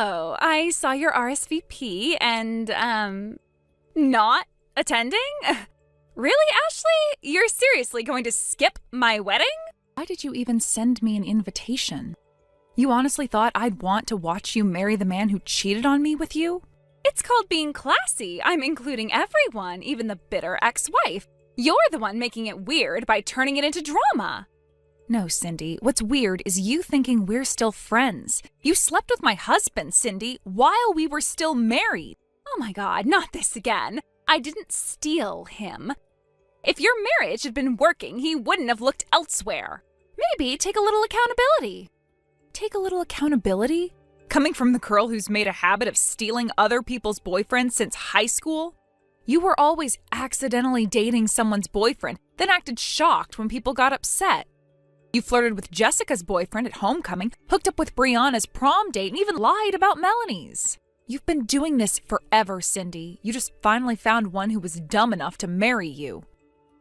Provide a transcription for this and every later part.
Oh, I saw your RSVP and, not attending? Really, Ashley? You're seriously going to skip my wedding? Why did you even send me an invitation? You honestly thought I'd want to watch you marry the man who cheated on me with you? It's called being classy. I'm including everyone, even the bitter ex-wife. You're the one making it weird by turning it into drama. No, Cindy. What's weird is you thinking we're still friends. You slept with my husband, Cindy, while we were still married. Oh my God, not this again. I didn't steal him. If your marriage had been working, he wouldn't have looked elsewhere. Maybe take a little accountability. Take a little accountability? Coming from the girl who's made a habit of stealing other people's boyfriends since high school? You were always accidentally dating someone's boyfriend, then acted shocked when people got upset. You flirted with Jessica's boyfriend at homecoming, hooked up with Brianna's prom date, and even lied about Melanie's. You've been doing this forever, Cindy. You just finally found one who was dumb enough to marry you.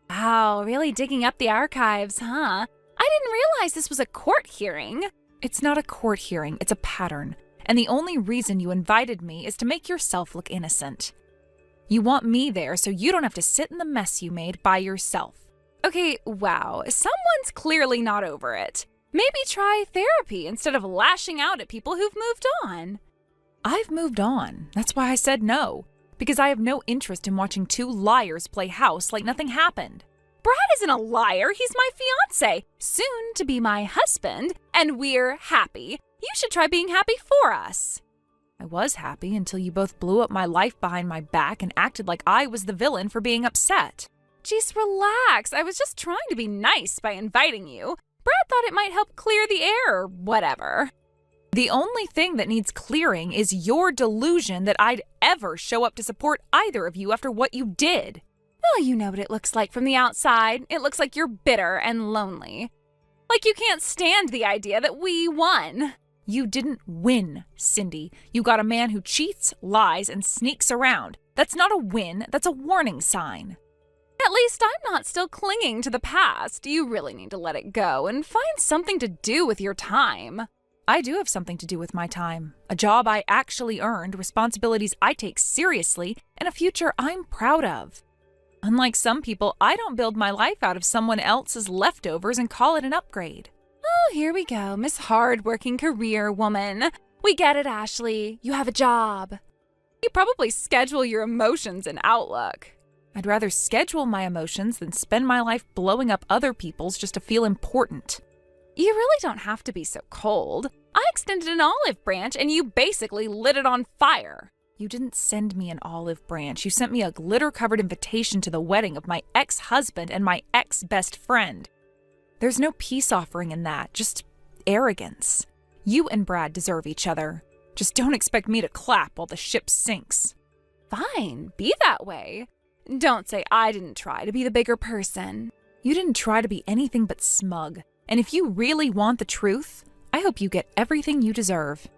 Wow, really digging up the archives, huh? I didn't realize this was a court hearing. It's not a court hearing, it's a pattern. And the only reason you invited me is to make yourself look innocent. You want me there so you don't have to sit in the mess you made by yourself. Okay, wow, someone's clearly not over it. Maybe try therapy instead of lashing out at people who've moved on. I've moved on. That's why I said no. Because I have no interest in watching two liars play house like nothing happened. Brad isn't a liar. He's my fiancé, soon to be my husband, and we're happy. You should try being happy for us. I was happy until you both blew up my life behind my back and acted like I was the villain for being upset. Jeez, relax. I was just trying to be nice by inviting you. Brad thought it might help clear the air or whatever. The only thing that needs clearing is your delusion that I'd ever show up to support either of you after what you did. Well, you know what it looks like from the outside. It looks like you're bitter and lonely. Like you can't stand the idea that we won. You didn't win, Cindy. You got a man who cheats, lies, and sneaks around. That's not a win, that's a warning sign. At least I'm not still clinging to the past. You really need to let it go and find something to do with your time. I do have something to do with my time. A job I actually earned, responsibilities I take seriously, and a future I'm proud of. Unlike some people, I don't build my life out of someone else's leftovers and call it an upgrade. Oh, here we go, Miss Hard-Working Career Woman. We get it, Ashley. You have a job. You probably schedule your emotions in Outlook. I'd rather schedule my emotions than spend my life blowing up other people's just to feel important. You really don't have to be so cold. I extended an olive branch and you basically lit it on fire. You didn't send me an olive branch. You sent me a glitter-covered invitation to the wedding of my ex-husband and my ex-best friend. There's no peace offering in that, just arrogance. You and Brad deserve each other. Just don't expect me to clap while the ship sinks. Fine, be that way. Don't say I didn't try to be the bigger person. You didn't try to be anything but smug. And if you really want the truth, I hope you get everything you deserve.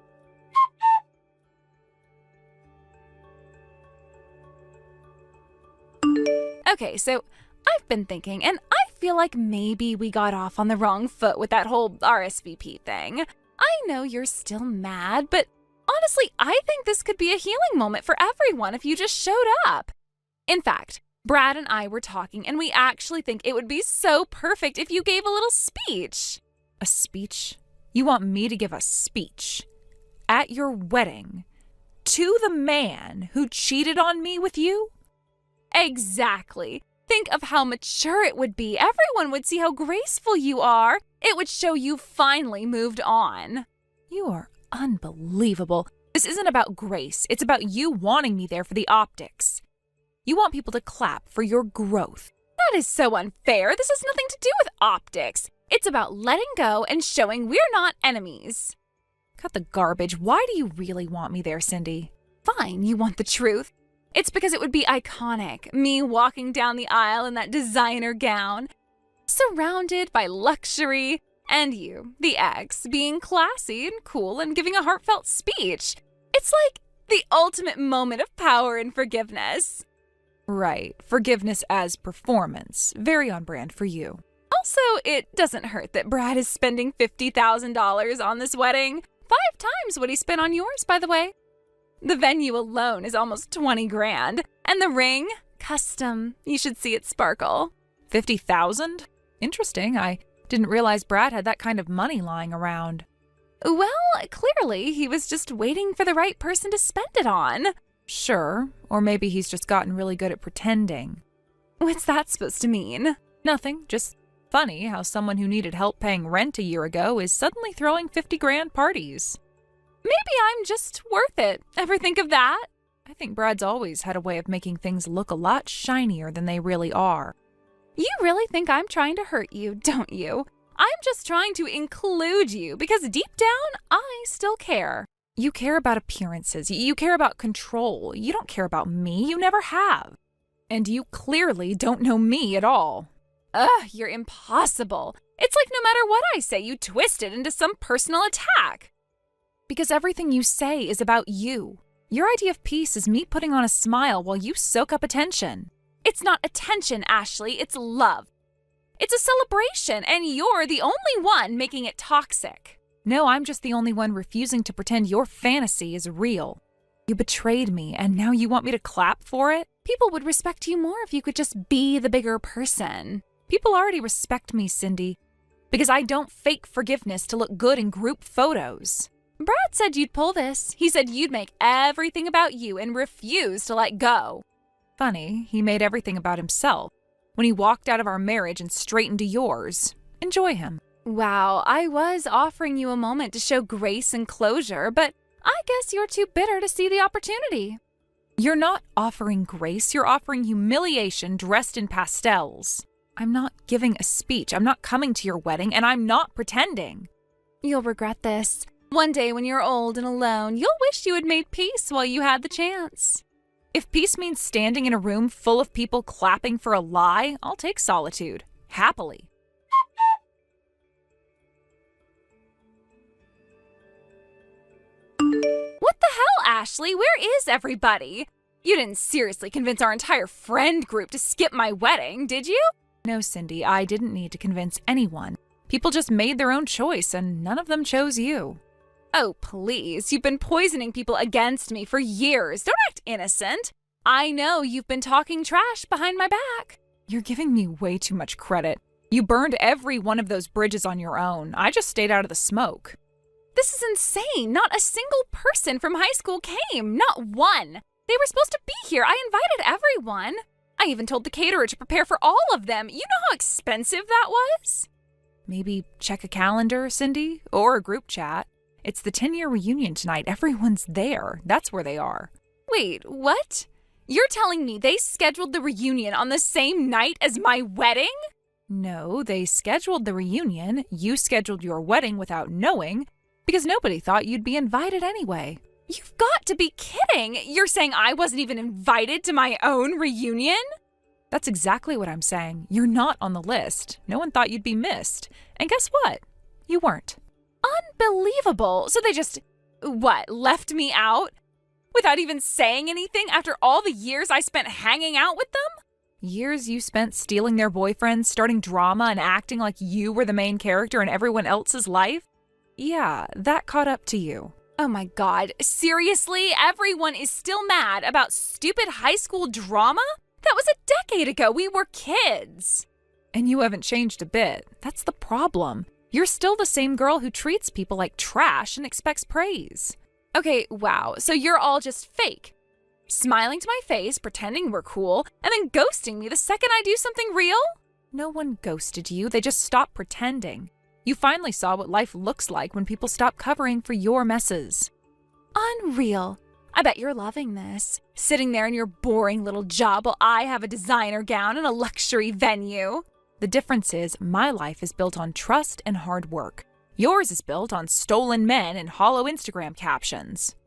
Okay, so I've been thinking, and I feel like maybe we got off on the wrong foot with that whole RSVP thing. I know you're still mad, but honestly, I think this could be a healing moment for everyone if you just showed up. In fact, Brad and I were talking, and we actually think it would be so perfect if you gave a little speech. A speech? You want me to give a speech? At your wedding? To the man who cheated on me with you? Exactly. Think of how mature it would be. Everyone would see how graceful you are. It would show you finally moved on. You are unbelievable. This isn't about grace. It's about you wanting me there for the optics. You want people to clap for your growth. That is so unfair. This has nothing to do with optics. It's about letting go and showing we're not enemies. Cut the garbage. Why do you really want me there, Cindy? Fine, you want the truth. It's because it would be iconic, me walking down the aisle in that designer gown, surrounded by luxury, and you, the ex, being classy and cool and giving a heartfelt speech. It's like the ultimate moment of power and forgiveness. Right, forgiveness as performance. Very on brand for you. Also, it doesn't hurt that Brad is spending $50,000 on this wedding. times what he spent on yours, by the way. The venue alone is almost 20 grand. And the ring? Custom. You should see it sparkle. 50,000? Interesting. I didn't realize Brad had that kind of money lying around. Well, clearly he was just waiting for the right person to spend it on. Sure. Or maybe he's just gotten really good at pretending. What's that supposed to mean? Nothing. Just funny how someone who needed help paying rent a year ago is suddenly throwing 50 grand parties. Maybe I'm just worth it. Ever think of that? I think Brad's always had a way of making things look a lot shinier than they really are. You really think I'm trying to hurt you, don't you? I'm just trying to include you because deep down, I still care. You care about appearances. You care about control. You don't care about me. You never have. And you clearly don't know me at all. Ugh, you're impossible. It's like no matter what I say, you twist it into some personal attack. Because everything you say is about you. Your idea of peace is me putting on a smile while you soak up attention. It's not attention, Ashley. It's love. It's a celebration, and you're the only one making it toxic. No, I'm just the only one refusing to pretend your fantasy is real. You betrayed me, and now you want me to clap for it? People would respect you more if you could just be the bigger person. People already respect me, Cindy, because I don't fake forgiveness to look good in group photos. Brad said you'd pull this. He said you'd make everything about you and refuse to let go. Funny, he made everything about himself when he walked out of our marriage and straight into yours. Enjoy him. Wow, I was offering you a moment to show grace and closure, but I guess you're too bitter to see the opportunity. You're not offering grace, you're offering humiliation dressed in pastels. I'm not giving a speech, I'm not coming to your wedding, and I'm not pretending. You'll regret this. One day when you're old and alone, you'll wish you had made peace while you had the chance. If peace means standing in a room full of people clapping for a lie, I'll take solitude. Happily. What the hell, Ashley? Where is everybody? You didn't seriously convince our entire friend group to skip my wedding, did you? No, Cindy, I didn't need to convince anyone. People just made their own choice, and none of them chose you. Oh, please. You've been poisoning people against me for years. Don't act innocent. I know you've been talking trash behind my back. You're giving me way too much credit. You burned every one of those bridges on your own. I just stayed out of the smoke. This is insane. Not a single person from high school came. Not one. They were supposed to be here. I invited everyone. I even told the caterer to prepare for all of them. You know how expensive that was? Maybe check a calendar, Cindy, or a group chat. It's the 10-year reunion tonight. Everyone's there. That's where they are. Wait, what? You're telling me they scheduled the reunion on the same night as my wedding? No, they scheduled the reunion. You scheduled your wedding without knowing because nobody thought you'd be invited anyway. You've got to be kidding. You're saying I wasn't even invited to my own reunion? That's exactly what I'm saying. You're not on the list. No one thought you'd be missed. And guess what? You weren't. Unbelievable. So they just, left me out? Without even saying anything after all the years I spent hanging out with them? Years you spent stealing their boyfriends, starting drama, and acting like you were the main character in everyone else's life? Yeah, that caught up to you. Oh my God, seriously? Everyone is still mad about stupid high school drama? That was a decade ago. We were kids. And you haven't changed a bit. That's the problem. You're still the same girl who treats people like trash and expects praise. Okay, wow, so you're all just fake. Smiling to my face, pretending we're cool, and then ghosting me the second I do something real? No one ghosted you. They just stopped pretending. You finally saw what life looks like when people stop covering for your messes. Unreal. I bet you're loving this. Sitting there in your boring little job while I have a designer gown and a luxury venue. The difference is my life is built on trust and hard work. Yours is built on stolen men and hollow Instagram captions.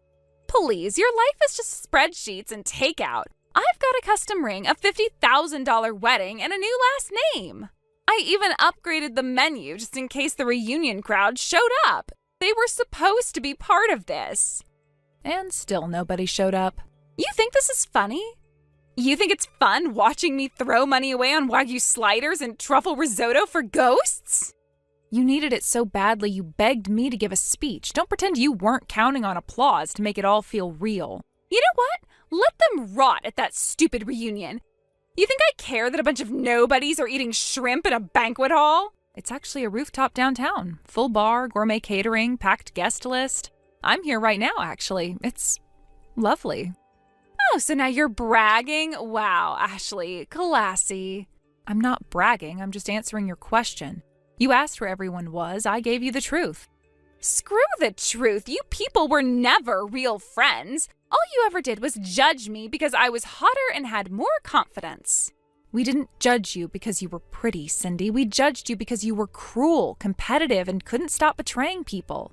Please, your life is just spreadsheets and takeout. I've got a custom ring, a $50,000 wedding, and a new last name. I even upgraded the menu just in case the reunion crowd showed up. They were supposed to be part of this. And still nobody showed up. You think this is funny? You think it's fun watching me throw money away on Wagyu sliders and truffle risotto for ghosts? You needed it so badly you begged me to give a speech. Don't pretend you weren't counting on applause to make it all feel real. You know what? Let them rot at that stupid reunion. You think I care that a bunch of nobodies are eating shrimp in a banquet hall? It's actually a rooftop downtown. Full bar, gourmet catering, packed guest list. I'm here right now, actually. It's lovely. Oh, so now you're bragging? Wow, Ashley, classy. I'm not bragging, I'm just answering your question. You asked where everyone was, I gave you the truth. Screw the truth. You people were never real friends. All you ever did was judge me because I was hotter and had more confidence. We didn't judge you because you were pretty, Cindy. We judged you because you were cruel, competitive, and couldn't stop betraying people.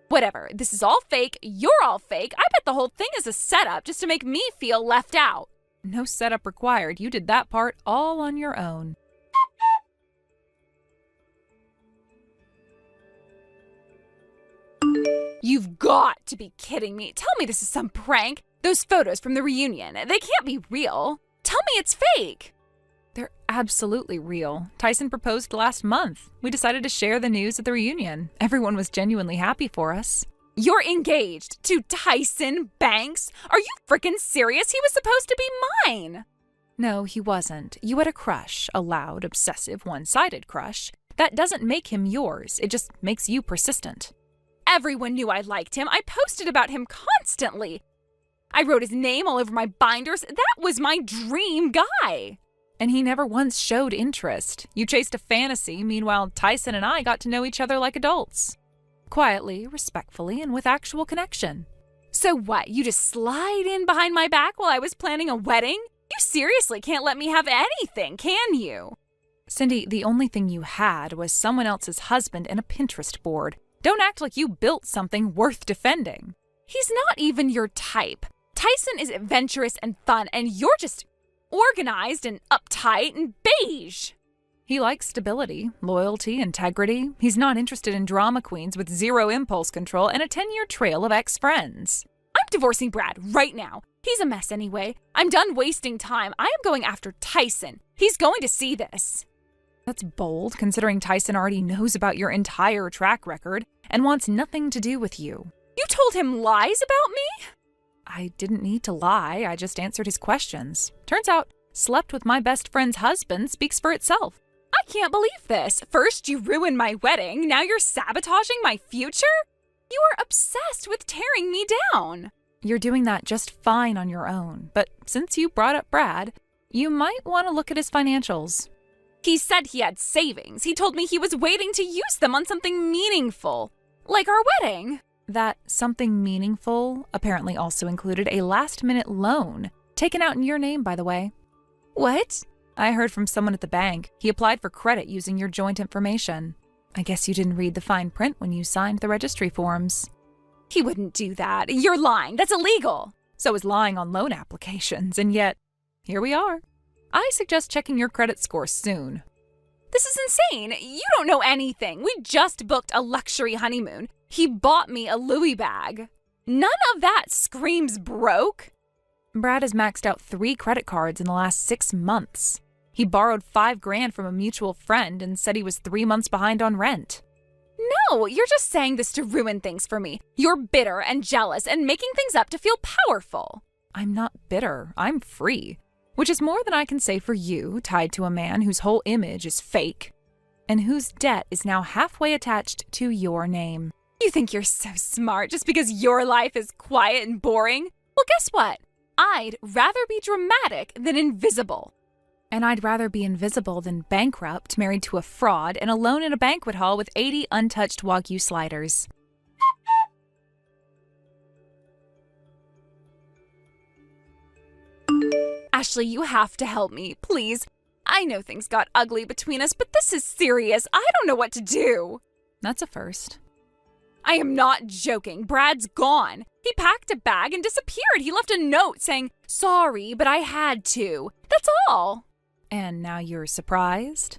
Whatever. This is all fake. You're all fake. I bet the whole thing is a setup just to make me feel left out. No setup required. You did that part all on your own. You've got to be kidding me. Tell me this is some prank. Those photos from the reunion, they can't be real. Tell me it's fake. They're absolutely real. Tyson proposed last month. We decided to share the news at the reunion. Everyone was genuinely happy for us. You're engaged to Tyson Banks? Are you freaking serious? He was supposed to be mine. No, he wasn't. You had a crush, a loud, obsessive, one-sided crush. That doesn't make him yours. It just makes you persistent. Everyone knew I liked him. I posted about him constantly. I wrote his name all over my binders. That was my dream guy. And he never once showed interest. You chased a fantasy, meanwhile Tyson and I got to know each other like adults. Quietly, respectfully, and with actual connection. So what, you just slide in behind my back while I was planning a wedding? You seriously can't let me have anything, can you? Cindy, the only thing you had was someone else's husband and a Pinterest board. Don't act like you built something worth defending. He's not even your type. Tyson is adventurous and fun, and you're just organized and uptight and beige. He likes stability, loyalty, integrity. He's not interested in drama queens with zero impulse control and a 10-year trail of ex-friends. I'm divorcing Brad right now. He's a mess anyway. I'm done wasting time. I am going after Tyson. He's going to see this. That's bold, considering Tyson already knows about your entire track record and wants nothing to do with you. You told him lies about me? I didn't need to lie. I just answered his questions. Turns out, slept with my best friend's husband speaks for itself. I can't believe this. First you ruined my wedding, now you're sabotaging my future? You are obsessed with tearing me down. You're doing that just fine on your own, but since you brought up Brad, you might want to look at his financials. He said he had savings. He told me he was waiting to use them on something meaningful, like our wedding. That something meaningful apparently also included a last-minute loan, taken out in your name, by the way. What? I heard from someone at the bank. He applied for credit using your joint information. I guess you didn't read the fine print when you signed the registry forms. He wouldn't do that. You're lying. That's illegal. So is lying on loan applications, and yet, here we are. I suggest checking your credit score soon. This is insane. You don't know anything. We just booked a luxury honeymoon. He bought me a Louis bag. None of that screams broke. Brad has maxed out 3 credit cards in the last 6 months. He borrowed $5,000 from a mutual friend and said he was 3 months behind on rent. No, you're just saying this to ruin things for me. You're bitter and jealous and making things up to feel powerful. I'm not bitter. I'm free. Which is more than I can say for you, tied to a man whose whole image is fake, and whose debt is now halfway attached to your name. You think you're so smart just because your life is quiet and boring? Well, guess what? I'd rather be dramatic than invisible. And I'd rather be invisible than bankrupt, married to a fraud, and alone in a banquet hall with 80 untouched Wagyu sliders. Ashley, you have to help me, please. I know things got ugly between us, but this is serious. I don't know what to do. That's a first. I am not joking. Brad's gone. He packed a bag and disappeared. He left a note saying, "Sorry, but I had to." That's all. And now you're surprised?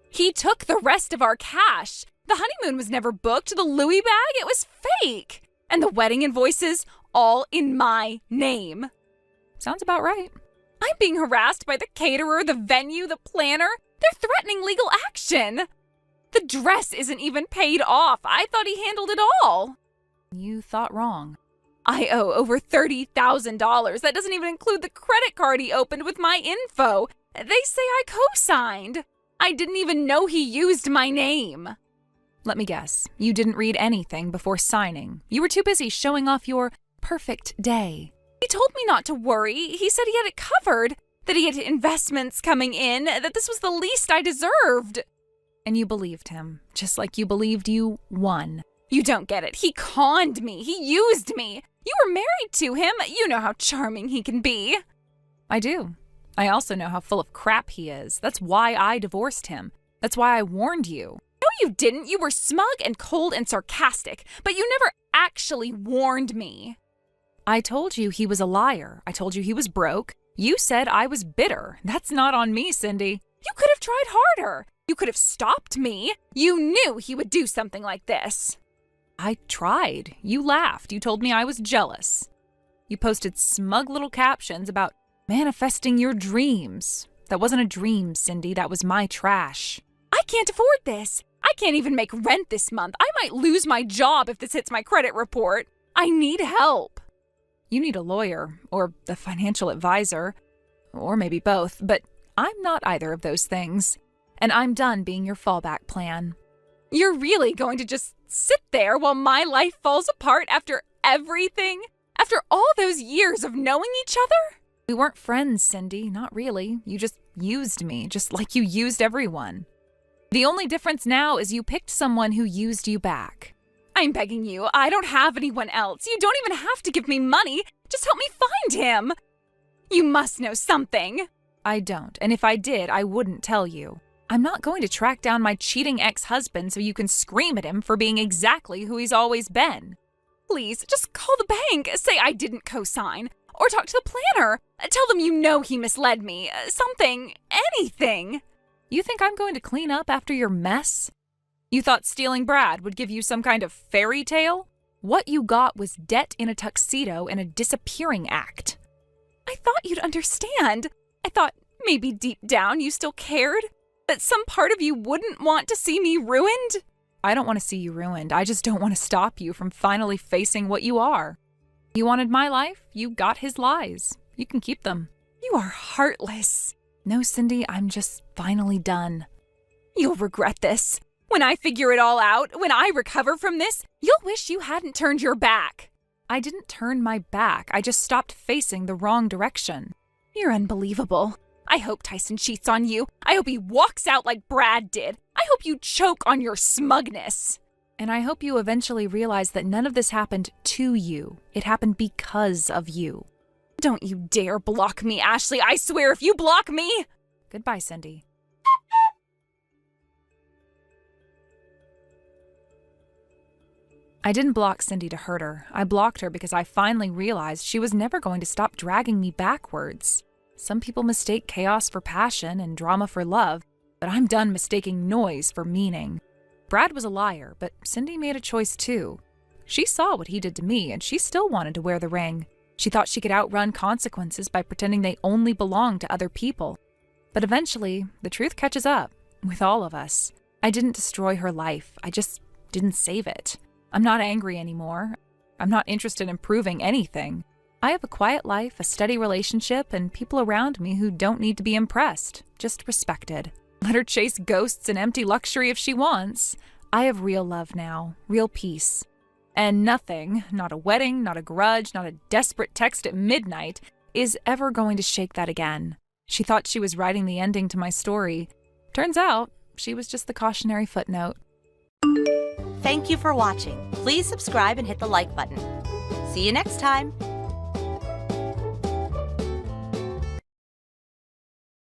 He took the rest of our cash. The honeymoon was never booked. The Louis bag, it was fake. And the wedding invoices, all in my name. Sounds about right. I'm being harassed by the caterer, the venue, the planner. They're threatening legal action. The dress isn't even paid off. I thought he handled it all. You thought wrong. I owe over $30,000. That doesn't even include the credit card he opened with my info. They say I co-signed. I didn't even know he used my name. Let me guess. You didn't read anything before signing. You were too busy showing off your perfect day. He told me not to worry. He said he had it covered, that he had investments coming in, that this was the least I deserved. And you believed him, just like you believed you won. You don't get it. He conned me. He used me. You were married to him. You know how charming he can be. I do. I also know how full of crap he is. That's why I divorced him. That's why I warned you. No, you didn't. You were smug and cold and sarcastic, but you never actually warned me. I told you he was a liar. I told you he was broke. You said I was bitter. That's not on me, Cindy. You could have tried harder. You could have stopped me. You knew he would do something like this. I tried. You laughed. You told me I was jealous. You posted smug little captions about manifesting your dreams. That wasn't a dream, Cindy. That was my trash. I can't afford this. I can't even make rent this month. I might lose my job if this hits my credit report. I need help. You need a lawyer or a financial advisor, or maybe both, but I'm not either of those things. And I'm done being your fallback plan. You're really going to just sit there while my life falls apart after everything? After all those years of knowing each other? We weren't friends, Cindy. Not really. You just used me, just like you used everyone. The only difference now is you picked someone who used you back. I'm begging you. I don't have anyone else. You don't even have to give me money. Just help me find him. You must know something. I don't, and if I did, I wouldn't tell you. I'm not going to track down my cheating ex-husband so you can scream at him for being exactly who he's always been. Please, just call the bank. Say I didn't co-sign. Or talk to the planner. Tell them you know he misled me. Something. Anything. You think I'm going to clean up after your mess? You thought stealing Brad would give you some kind of fairy tale? What you got was debt in a tuxedo and a disappearing act. I thought you'd understand. I thought maybe deep down you still cared. That some part of you wouldn't want to see me ruined? I don't want to see you ruined. I just don't want to stop you from finally facing what you are. You wanted my life, you got his lies. You can keep them. You are heartless. No, Cindy, I'm just finally done. You'll regret this. When I figure it all out, when I recover from this, you'll wish you hadn't turned your back. I didn't turn my back. I just stopped facing the wrong direction. You're unbelievable. I hope Tyson cheats on you. I hope he walks out like Brad did. I hope you choke on your smugness. And I hope you eventually realize that none of this happened to you. It happened because of you. Don't you dare block me, Ashley. I swear if you block me... Goodbye, Cindy. I didn't block Cindy to hurt her. I blocked her because I finally realized she was never going to stop dragging me backwards. Some people mistake chaos for passion and drama for love, but I'm done mistaking noise for meaning. Brad was a liar, but Cindy made a choice too. She saw what he did to me, and she still wanted to wear the ring. She thought she could outrun consequences by pretending they only belonged to other people. But eventually, the truth catches up, with all of us. I didn't destroy her life. I just didn't save it. I'm not angry anymore. I'm not interested in proving anything. I have a quiet life, a steady relationship, and people around me who don't need to be impressed, just respected. Let her chase ghosts and empty luxury if she wants. I have real love now, real peace. And nothing, not a wedding, not a grudge, not a desperate text at midnight, is ever going to shake that again. She thought she was writing the ending to my story. Turns out, she was just the cautionary footnote. Thank you for watching. Please subscribe and hit the like button. See you next time.